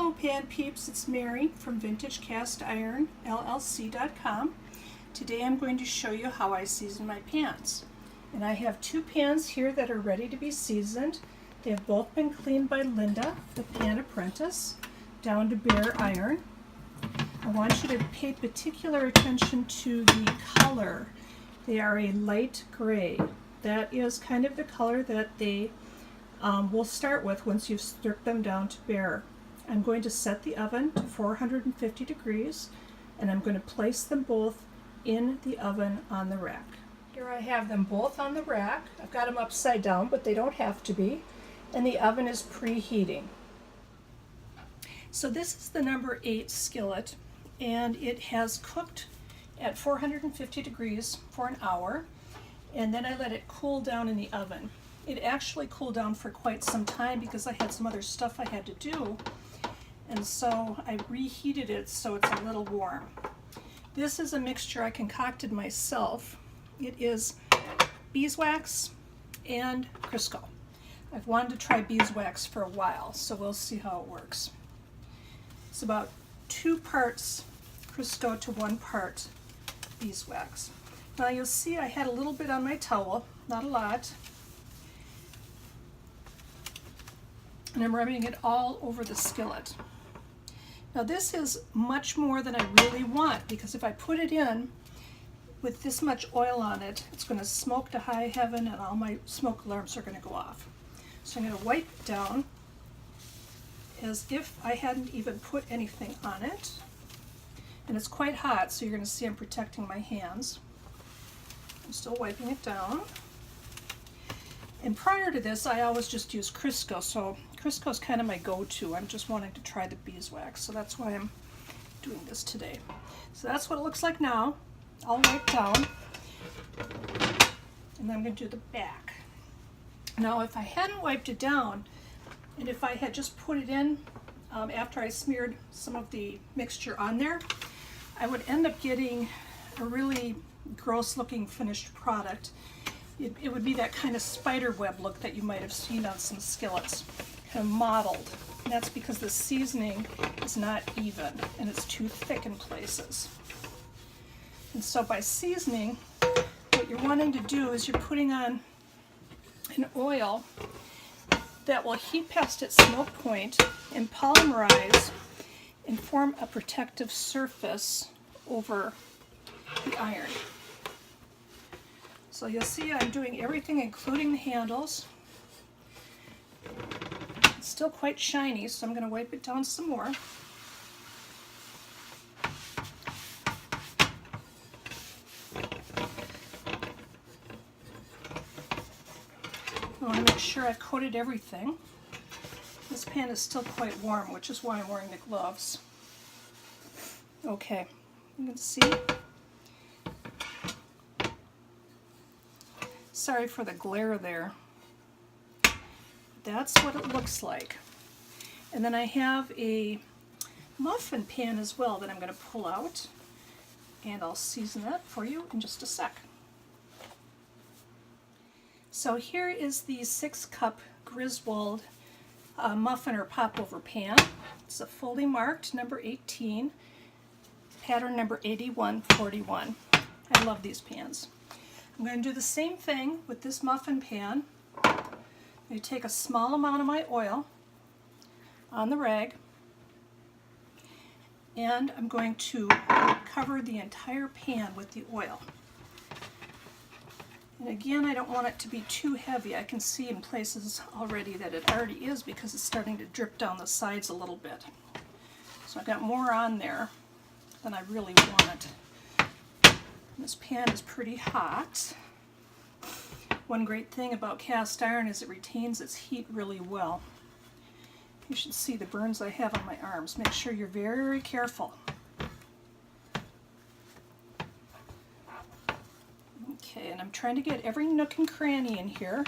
Hello pan peeps, it's Mary from VintageCastIronLLC.com. Today I'm going to show you how I season my pans. And I have two pans here that are ready to be seasoned. They have both been cleaned by Linda, the pan apprentice, down to bare iron. I want you to pay particular attention to the color. They are a light gray. That is kind of the color that they will start with once you've stripped them down to bare. I'm going to set the oven to 450 degrees and I'm going to place them both in the oven on the rack. Here I have them both on the rack. I've got them upside down, but they don't have to be. And the oven is preheating. So this is the number 8 skillet, and it has cooked at 450 degrees for an hour, and then I let it cool down in the oven. It actually cooled down for quite some time because I had some other stuff I had to do, and so I reheated it so it's a little warm. This is a mixture I concocted myself. It is beeswax and Crisco. I've wanted to try beeswax for a while, so we'll see how it works. It's about 2 parts Crisco to 1 part beeswax. Now you'll see I had a little bit on my towel, not a lot. And I'm rubbing it all over the skillet. Now this is much more than I really want, because if I put it in with this much oil on it, it's going to smoke to high heaven and all my smoke alarms are going to go off. So I'm going to wipe it down as if I hadn't even put anything on it. And it's quite hot, so you're going to see I'm protecting my hands. I'm still wiping it down. And prior to this, I always just use Crisco, so Crisco is kind of my go-to. I'm just wanting to try the beeswax, so that's why I'm doing this today. So that's what it looks like now, all wiped down. And then I'm going to do the back. Now, if I hadn't wiped it down, and if I had just put it in after I smeared some of the mixture on there, I would end up getting a really gross-looking finished product. It would be that kind of spider web look that you might have seen on some skillets, kind of mottled. And that's because the seasoning is not even and it's too thick in places. And so by seasoning, what you're wanting to do is you're putting on an oil that will heat past its smoke point and polymerize and form a protective surface over the iron. So you'll see I'm doing everything including the handles. It's still quite shiny, so I'm going to wipe it down some more. I want to make sure I've coated everything. This pan is still quite warm, which is why I'm wearing the gloves. Okay, you can see. Sorry for the glare there. That's what it looks like. And then I have a muffin pan as well that I'm going to pull out, and I'll season that for you in just a sec. So here is the 6-cup Griswold muffin or popover pan. It's a fully marked number 18, pattern number 8141. I love these pans. I'm going to do the same thing with this muffin pan. I'm going to take a small amount of my oil on the rag, and I'm going to cover the entire pan with the oil. And again, I don't want it to be too heavy. I can see in places already that it already is because it's starting to drip down the sides a little bit. So I've got more on there than I really want. This pan is pretty hot. One great thing about cast iron is it retains its heat really well. You should see the burns I have on my arms. Make sure you're very careful. Okay, and I'm trying to get every nook and cranny in here.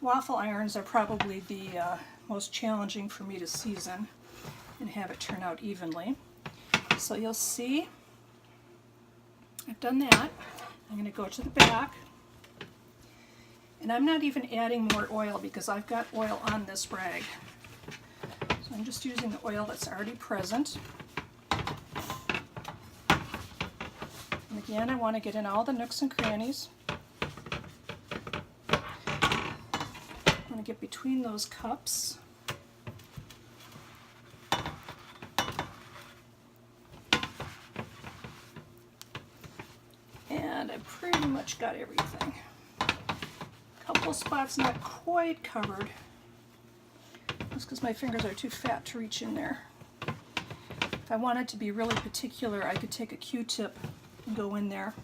Waffle irons are probably the most challenging for me to season and have it turn out evenly. So you'll see I've done that. I'm going to go to the back, and I'm not even adding more oil because I've got oil on this rag. I'm just using the oil that's already present. And again, I want to get in all the nooks and crannies. I want to get between those cups. And I pretty much got everything. A couple spots not quite covered. Just because my fingers are too fat to reach in there. If I wanted to be really particular, I could take a Q-tip and go in there.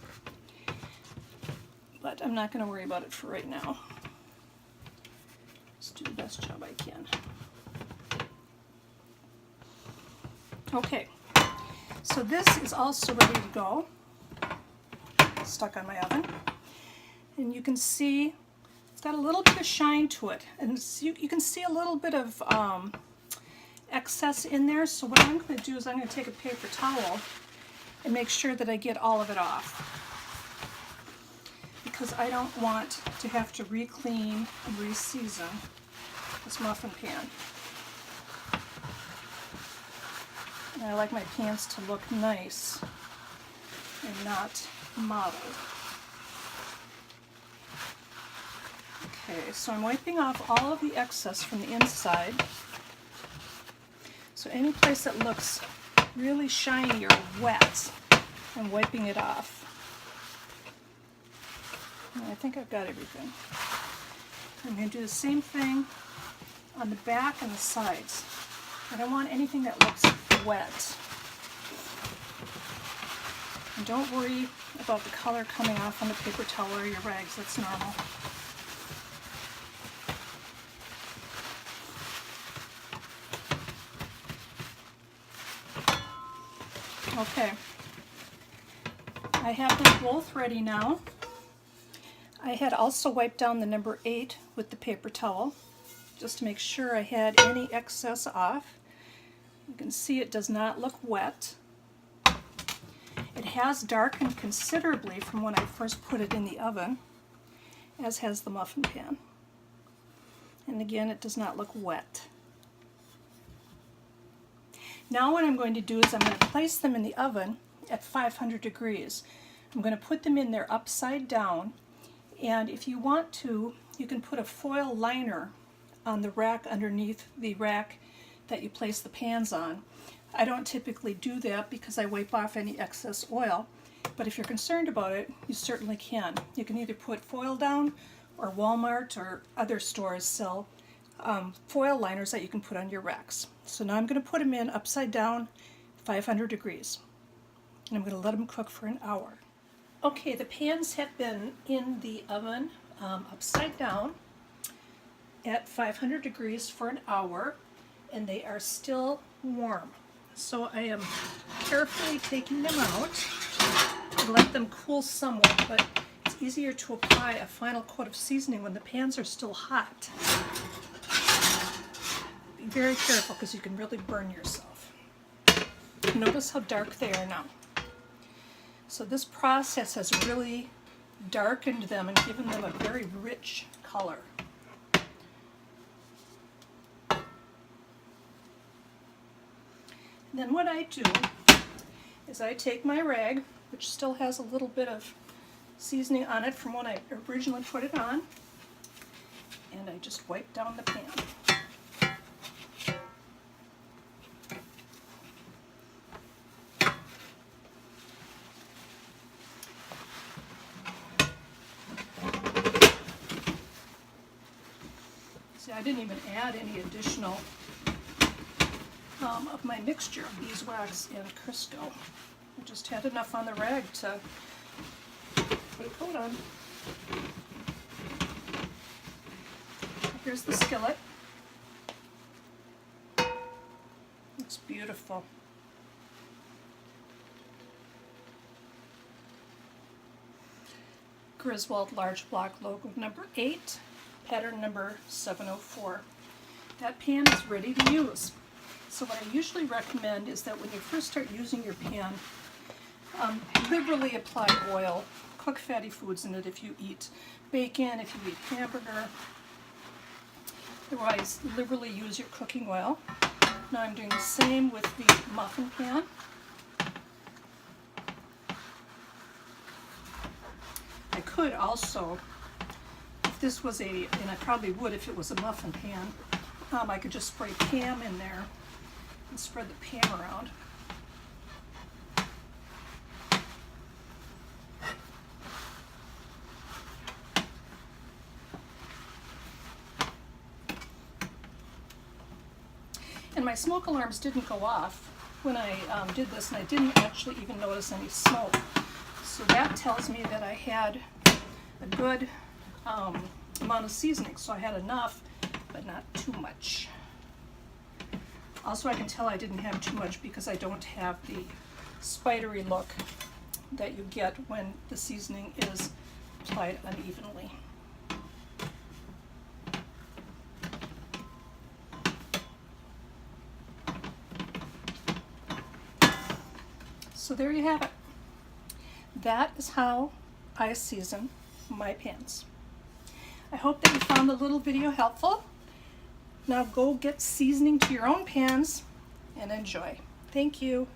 But I'm not going to worry about it for right now. Just do the best job I can. Okay, so this is also ready to go. Stuck on my oven. And you can see it's got a little bit of shine to it, and you can see a little bit of excess in there. So what I'm going to do is I'm going to take a paper towel and make sure that I get all of it off, because I don't want to have to re-clean and re-season this muffin pan. And I like my pans to look nice and not mottled. Okay, so I'm wiping off all of the excess from the inside. So any place that looks really shiny or wet, I'm wiping it off. And I think I've got everything. I'm going to do the same thing on the back and the sides. I don't want anything that looks wet. And don't worry about the color coming off on the paper towel or your rags, that's normal. Okay, I have them both ready now. I had also wiped down the number 8 with the paper towel just to make sure I had any excess off. You can see it does not look wet. It has darkened considerably from when I first put it in the oven, as has the muffin pan. And again, it does not look wet. Now what I'm going to do is I'm going to place them in the oven at 500 degrees. I'm going to put them in there upside down, and if you want to, you can put a foil liner on the rack underneath the rack that you place the pans on. I don't typically do that because I wipe off any excess oil, but if you're concerned about it, you certainly can. You can either put foil down, or Walmart or other stores sell foil liners that you can put on your racks. So now I'm going to put them in upside down, 500 degrees. And I'm going to let them cook for an hour. Okay, the pans have been in the oven upside down at 500 degrees for an hour, and they are still warm. So I am carefully taking them out to let them cool somewhat, but it's easier to apply a final coat of seasoning when the pans are still hot. Be very careful because you can really burn yourself. Notice how dark they are now. So this process has really darkened them and given them a very rich color. And then what I do is I take my rag, which still has a little bit of seasoning on it from when I originally put it on, and I just wipe down the pan. See, I didn't even add any additional of my mixture of beeswax and Crisco. I just had enough on the rag to put a coat on. Here's the skillet. Looks beautiful. Griswold large block logo number 8, pattern number 704. That pan is ready to use. So what I usually recommend is that when you first start using your pan, liberally apply oil. Cook fatty foods in it if you eat bacon, if you eat hamburger. Otherwise, liberally use your cooking oil. Now I'm doing the same with the muffin pan. I could also, if this was and I probably would if it was a muffin pan, I could just spray Pam in there and spread the Pam around. And my smoke alarms didn't go off when I did this, and I didn't actually even notice any smoke. So that tells me that I had a good amount of seasoning. So I had enough, but not too much. Also, I can tell I didn't have too much because I don't have the spidery look that you get when the seasoning is applied unevenly. So there you have it. That is how I season my pans. I hope that you found the little video helpful. Now go get seasoning to your own pans and enjoy. Thank you.